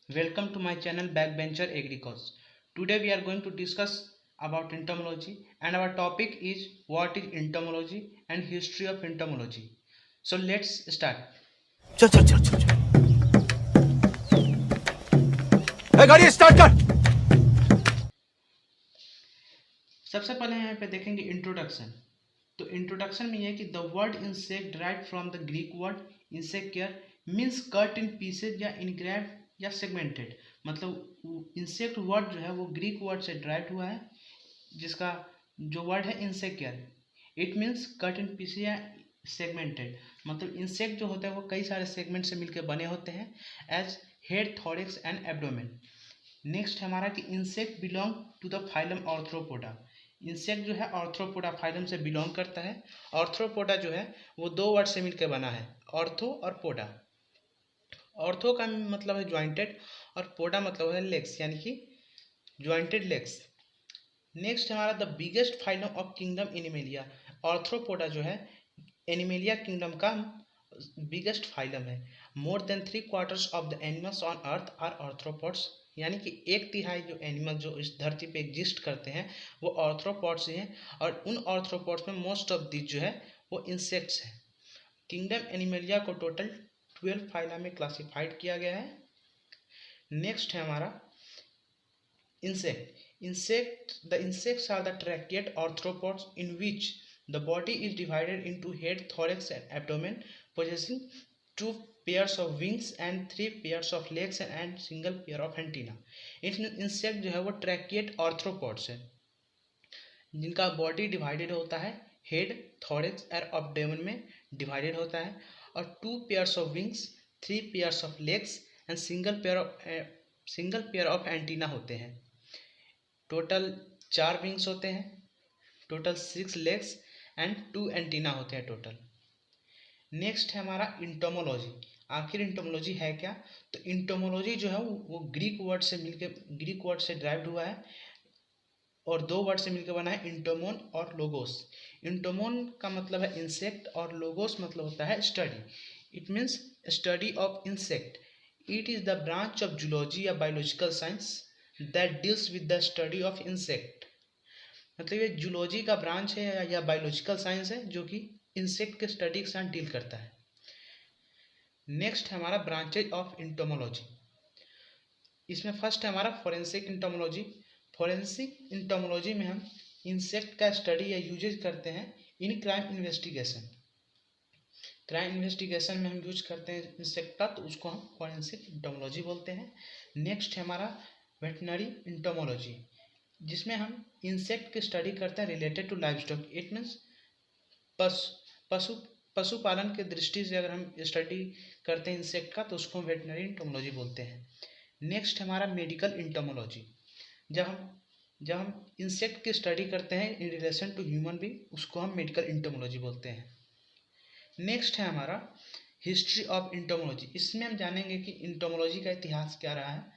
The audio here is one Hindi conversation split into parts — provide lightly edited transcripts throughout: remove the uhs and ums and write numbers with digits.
Welcome to my channel Backbencher Agricos. Today we are going to discuss about entomology and our topic is what is entomology and history of entomology. So let's start. चल चल चल चल गाड़ी स्टार्ट कर। सबसे पहले यहाँ पे देखेंगे इंट्रोडक्शन। तो इंट्रोडक्शन में यह है कि the word insect derived from the Greek word insecare means cut in pieces या इनग्रेव्ड या सेगमेंटेड। मतलब इंसेक्ट वर्ड जो है वो ग्रीक वर्ड से डिराइव्ड हुआ है, जिसका जो वर्ड है insecare, it means cut in pieces या सेगमेंटेड। मतलब इंसेक्ट जो होता है वो कई सारे सेगमेंट से मिलकर बने होते हैं as head, thorax and abdomen. Next हमारा कि insect belong to the phylum Arthropoda. Insect जो है ऑर्थ्रोपोडा फाइलम से बिलोंग करता है। ऑर्थ्रोपोडा जो है वो दो वर्ड से मिलकर बना है, ऑर्थो और पोडा। ऑर्थो का मतलब है ज्वाइंटेड और पोडा मतलब है लेग्स, यानी कि ज्वाइंटेड लेग्स। नेक्स्ट हमारा the biggest phylum of kingdom Animalia. Arthropoda जो है एनिमेलिया किंगडम का बिगेस्ट फाइलम है। More than 3/4 of the animals on earth are arthropods. यानी कि 1/3 जो एनिमल जो इस धरती पे एग्जिस्ट करते हैं वो ऑर्थ्रोपोड्स ही हैं, और उन ऑर्थ्रोपोड्स में मोस्ट ऑफ दिस जो है वो इंसेक्ट्स हैं। किंगडम एनिमेलिया को टोटल 12 फाइला में क्लासिफाइड किया गया है। नेक्स्ट है हमारा insect. The insects are the trachyid arthropods in which the body is divided into head, thorax and abdomen, possessing 2 pairs of wings and 3 pairs of legs and single pair of antenna. Insect जो है वो ट्रैकियड आर्थ्रोपोड्स है, जिनका बॉडी डिवाइडेड होता है, हेड, थोरेक्स और एब्डोमेन में डिवाइडेड होता है, और 2 pairs of wings, 3 pairs of legs and single pair of antenna होते हैं। टोटल 4 विंग्स होते हैं, टोटल 6 लेग्स एंड 2 एंटीना होते हैं टोटल। नेक्स्ट है हमारा इंटोमोलॉजी। आखिर इंटोमोलॉजी है क्या? तो इंटोमोलॉजी जो है वो ग्रीक वर्ड से डिराइव्ड हुआ है और 2 वर्ड से मिलकर बना है, इंटोमोन और लोगोस। इंटोमोन का मतलब है इंसेक्ट और लोगोस मतलब होता है study. It means study of insect. It is the branch of zoology या biological science that deals with the study of insect. मतलब ये जूलॉजी का ब्रांच है या बायोलॉजिकल साइंस है जो कि इंसेक्ट के स्टडी के साथ डील करता है। नेक्स्ट है हमारा ब्रांचेज ऑफ इंटोमोलॉजी। इसमें फर्स्ट है हमारा फोरेंसिक इंटोमोलॉजी। फोरेंसिक इंटोमोलॉजी में हम इंसेक्ट का स्टडी या यूजेज करते हैं in crime investigation. Crime investigation में हम यूज करते हैं इंसेक्ट का, तो उसको हम फोरेंसिक इंटोमोलॉजी बोलते हैं। नेक्स्ट है हमारा वेटनरी इंटोमोलॉजी, जिसमें हम इंसेक्ट की स्टडी करते हैं related to livestock. It means पशु पशुपालन की दृष्टि से अगर हम स्टडी करते हैं इंसेक्ट का, तो उसको हम वेटनरी इंटोमोलॉजी बोलते हैं। नेक्स्ट हमारा मेडिकल इंटोमोलॉजी। जब हम इंसेक्ट की स्टडी करते हैं in relation to human being, उसको हम मेडिकल इंटोमोलॉजी बोलते हैं। नेक्स्ट है हमारा हिस्ट्री ऑफ इंटोमोलॉजी। इसमें हम जानेंगे कि इंटोमोलॉजी का इतिहास क्या रहा है।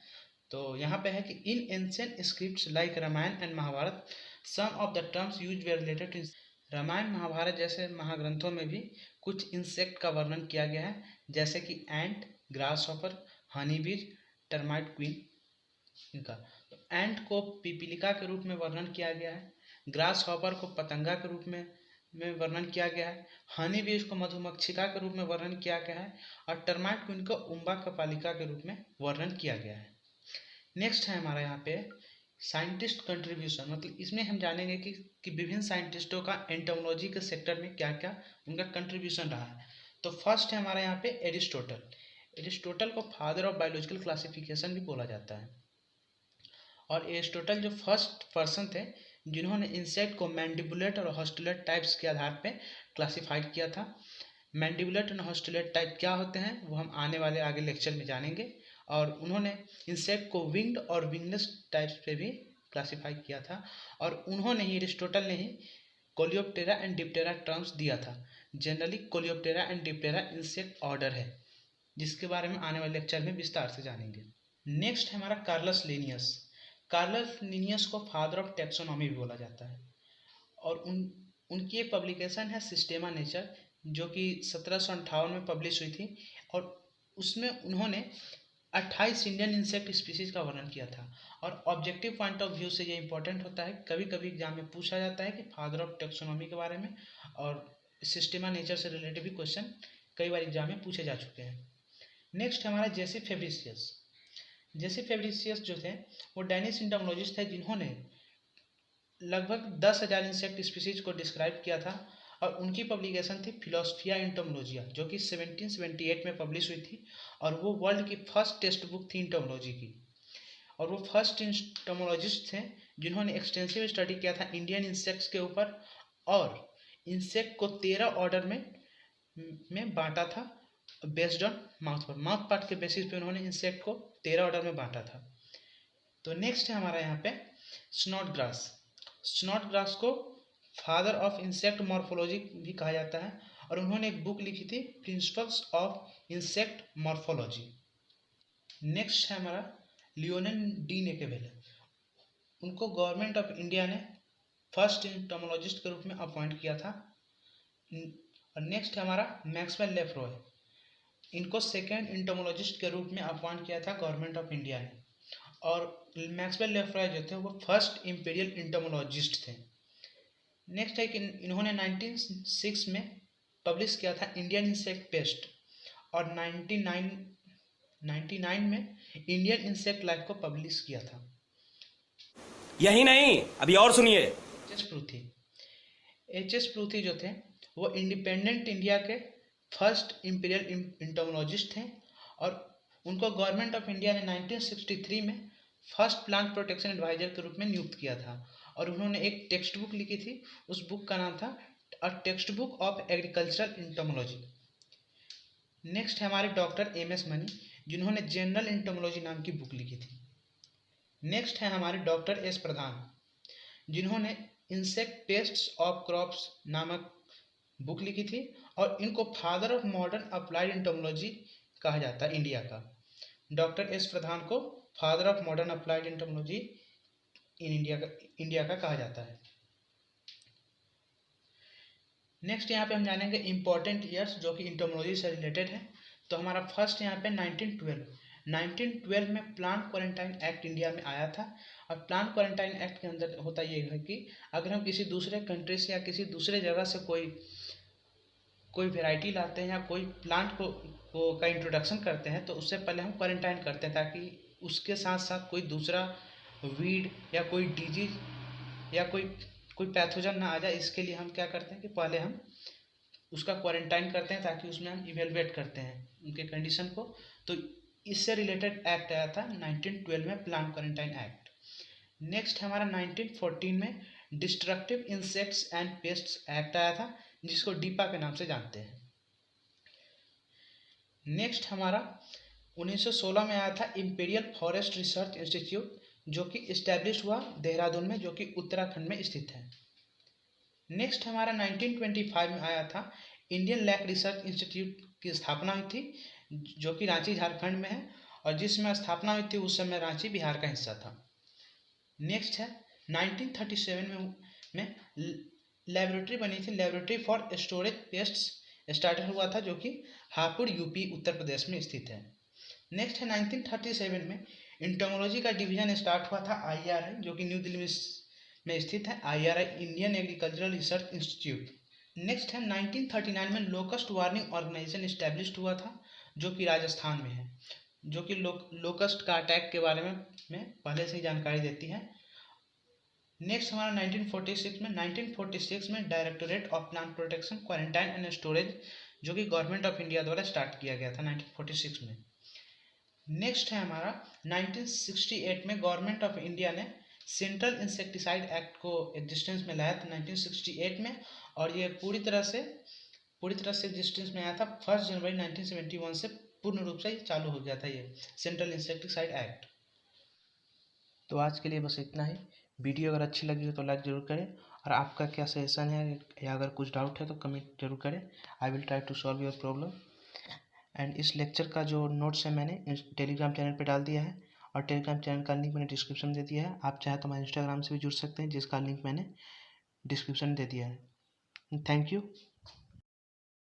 तो यहाँ पे है कि in ancient scripts like Ramayana and Mahabharata some of the terms use we related to. Ramayana Mahabharata जैसे महाग्रंथों में भी कुछ इंसेक्ट का वर्णन किया गया है, जैसे कि एंट, ग्रास हॉपर, हनी बीज, टर्माइट क्वीन। इनका तो एंट को पिपीलिका के रूप में वर्णन किया गया है, ग्रास हॉपर को पतंगा के रूप में वर्णन किया गया है, हनी बीज को मधुमक्षिका के रूप में वर्णन किया गया है, और टर्माइट क्वीन को उम्बा कपालिका के रूप में वर्णन किया गया है। नेक्स्ट है हमारा यहाँ पे साइंटिस्ट कंट्रीब्यूशन। मतलब इसमें हम जानेंगे कि विभिन्न साइंटिस्टों का एंटोमोलॉजी के सेक्टर में क्या क्या उनका कंट्रीब्यूशन रहा है। तो फर्स्ट है हमारा यहाँ पे एरिस्टोटल। एरिस्टोटल को फादर ऑफ बायोलॉजिकल क्लासिफिकेशन भी बोला जाता है, और एरिस्टोटल जो फर्स्ट पर्सन थे जिन्होंने इंसेक्ट को मैंडिबुलेट और हॉस्टुलेट टाइप्स के आधार पे क्लासिफाइड किया था। मैंडिबुलेट और हॉस्टुलेट टाइप क्या होते हैं वो हम आने वाले आगे लेक्चर में जानेंगे, और उन्होंने इंसेक्ट को विंग्ड और विंगलेस टाइप्स पे भी क्लासिफाई किया था, और उन्होंने ही एरिस्टोटल ने ही कोलियोप्टेरा एंड डिप्टेरा टर्म्स दिया था। Generally Coleoptera and Diptera insect order है, जिसके बारे में आने वाले लेक्चर में विस्तार से जानेंगे। नेक्स्ट है हमारा कार्लस लिनियस। कार्लस लिनियस को फादर ऑफ टेक्सोनॉमी भी बोला जाता है, और उनकी एक पब्लिकेशन है सिस्टेमा नेचर, जो कि 1758 में पब्लिश हुई थी, और उसमें उन्होंने 28 इंडियन इंसेक्ट स्पीसीज का वर्णन किया था। और ऑब्जेक्टिव पॉइंट ऑफ व्यू से ये इंपॉर्टेंट होता है, कभी कभी एग्जाम में पूछा जाता है कि फादर ऑफ टेक्सोनॉमी के बारे में और सिस्टमा नेचर से रिलेटेड भी क्वेश्चन कई बार एग्जाम में पूछे जा चुके हैं। नेक्स्ट हमारा जेसी फेब्रिशियस। जेसी फेब्रिशियस जो थे वो डेनिश एंटोमोलॉजिस्ट थे जिन्होंने लगभग 10,000 इंसेक्ट स्पीसीज को डिस्क्राइब किया था। और उनकी पब्लिकेशन थी फिलोसफिया एंटोमोलॉजिया, जो कि 1778 में पब्लिश हुई थी। और वो वर्ल्ड की फर्स्ट टेक्स्ट बुक थी एंटोमोलॉजी की। और वो फर्स्ट एंटोमोलॉजिस्ट थे जिन्होंने एक्सटेंसिव स्टडी किया था इंडियन इंसेक्ट्स के ऊपर, और इंसेक्ट को 13 ऑर्डर में बांटा था बेस्ड ऑन माउथ पार्ट के बेसिस पे उन्होंने इंसेक्ट को 13 ऑर्डर में बांटा था। तो नेक्स्ट है हमारा यहाँ पे स्नोडग्रास। स्नोडग्रास को फादर ऑफ इंसेक्ट मॉर्फोलॉजी भी कहा जाता है, और उन्होंने एक बुक लिखी थी principles of insect morphology. Next है हमारा लियोनेल डी नेकेवेले। उनको गवर्नमेंट ऑफ इंडिया ने फर्स्ट एंटोमोलॉजिस्ट के रूप में अपॉइंट किया था। और नेक्स्ट है हमारा मैक्सवेल लेफ्रॉय। इनको सेकेंड एंटोमोलॉजिस्ट के रूप में अपॉइंट किया था गवर्नमेंट ऑफ इंडिया ने। और मैक्सवेल लेफ्रॉय जो थे वो फर्स्ट इंपीरियल एंटोमोलॉजिस्ट थे। नेक्स्ट है कि इन्होंने 1906 में पब्लिश किया था इंडियन इंसेक्ट पेस्ट, और 1999 में इंडियन इंसेक्ट लाइफ को पब्लिश किया था। यही नहीं, अभी और सुनिए। एच.एस. पृथ्वी जो थे वो इंडिपेंडेंट इंडिया के फर्स्ट इंपीरियल एंटोमोलॉजिस्ट थे। और उनको गवर्नमेंट ऑफ इंडिया ने 1963 में फर्स्ट प्लांट प्रोटेक्शन एडवाइजर के रूप में नियुक्त किया था। और उन्होंने एक टेक्स्ट बुक लिखी थी, उस बुक का नाम था a text book of agricultural entomology. Next है हमारे डॉक्टर एम.एस. मनी, जिन्होंने जनरल एंटोमोलॉजी नाम की बुक लिखी थी। नेक्स्ट है हमारे डॉक्टर एस. प्रधान, जिन्होंने इंसेक्ट पेस्ट्स ऑफ क्रॉप्स नामक बुक लिखी थी। और इनको father of modern applied entomology कहा जाता है इंडिया का। Doctor S. प्रधान को father of modern applied entomology in India का कहा जाता है। नेक्स्ट यहाँ पे हम जानेंगे इंपॉर्टेंट ईयर्स जो कि एंटोमोलॉजी से रिलेटेड है। तो हमारा फर्स्ट यहाँ पे 1912 में प्लांट क्वारंटाइन एक्ट इंडिया में आया था। और प्लांट क्वारंटाइन एक्ट के अंदर होता ये है कि अगर हम किसी दूसरे कंट्री से या किसी दूसरे जगह से कोई वेराइटी लाते हैं या कोई प्लांट को का इंट्रोडक्शन करते हैं, तो उससे पहले हम क्वारंटाइन करते हैं ताकि उसके साथ साथ कोई दूसरा वीड या कोई डिजीज या कोई पैथोजन ना आ जाए। इसके लिए हम क्या करते हैं कि पहले हम उसका क्वारंटाइन करते हैं ताकि उसमें हम इवेलुएट करते हैं उनके कंडीशन को। तो इससे रिलेटेड एक्ट आया था 1912 में, प्लांट क्वारंटाइन एक्ट। नेक्स्ट हमारा 1914 में destructive insects and pests act आया था, जिसको डीपा के नाम से जानते हैं। नेक्स्ट हमारा 1916 में आया था इंपीरियल फॉरेस्ट रिसर्च इंस्टीट्यूट, जो कि इस्टेब्लिश हुआ देहरादून में, जो कि उत्तराखंड में स्थित है। नेक्स्ट हमारा 1925 में आया था इंडियन लैक रिसर्च इंस्टीट्यूट की स्थापना हुई थी, जो कि रांची झारखंड में है। और जिसमें स्थापना हुई थी उस समय रांची बिहार का हिस्सा था। नेक्स्ट है 1937 में लेबोरेटरी बनी थी, laboratory for storage pests started हुआ था, जो कि हापुड़ यूपी उत्तर प्रदेश में स्थित है। नेक्स्ट है 1937 में एंटोमोलॉजी का डिवीजन स्टार्ट हुआ था IRI, जो कि न्यू दिल्ली में स्थित है, IRI Indian agricultural research institute. Next है 1939 में लोकस्ट वार्निंग ऑर्गेनाइजेशन इस्टेब्लिश्ड हुआ था, जो कि राजस्थान में है, जो कि लोकस्ट का अटैक के बारे में पहले से ही जानकारी देती है। नेक्स्ट हमारा 1946 में directorate of plant protection quarantine and storage, जो कि गवर्नमेंट ऑफ इंडिया द्वारा स्टार्ट किया गया था 1946 में। नेक्स्ट है हमारा 1968 में गवर्नमेंट ऑफ इंडिया ने सेंट्रल इंसेक्टिसाइड एक्ट को एग्जिस्टेंस में लाया था 1968 में, और ये पूरी तरह से एग्जिस्टेंस में आया था 1 जनवरी 1971 से पूर्ण रूप से चालू हो गया था ये सेंट्रल इंसेक्टिसाइड एक्ट। तो आज के लिए बस इतना ही। वीडियो अगर अच्छी लगी हो तो लाइक ज़रूर करें, और आपका क्या सजेशन है या अगर कुछ डाउट है तो कमेंट जरूर करें। I will try to solve your problem. And इस लेक्चर का जो नोट्स है मैंने टेलीग्राम चैनल पे डाल दिया है, और टेलीग्राम चैनल का लिंक मैंने डिस्क्रिप्शन दे दिया है। आप चाहे तो हमारे इंस्टाग्राम से भी जुड़ सकते हैं, जिसका लिंक मैंने डिस्क्रिप्शन दे दिया है। Thank you.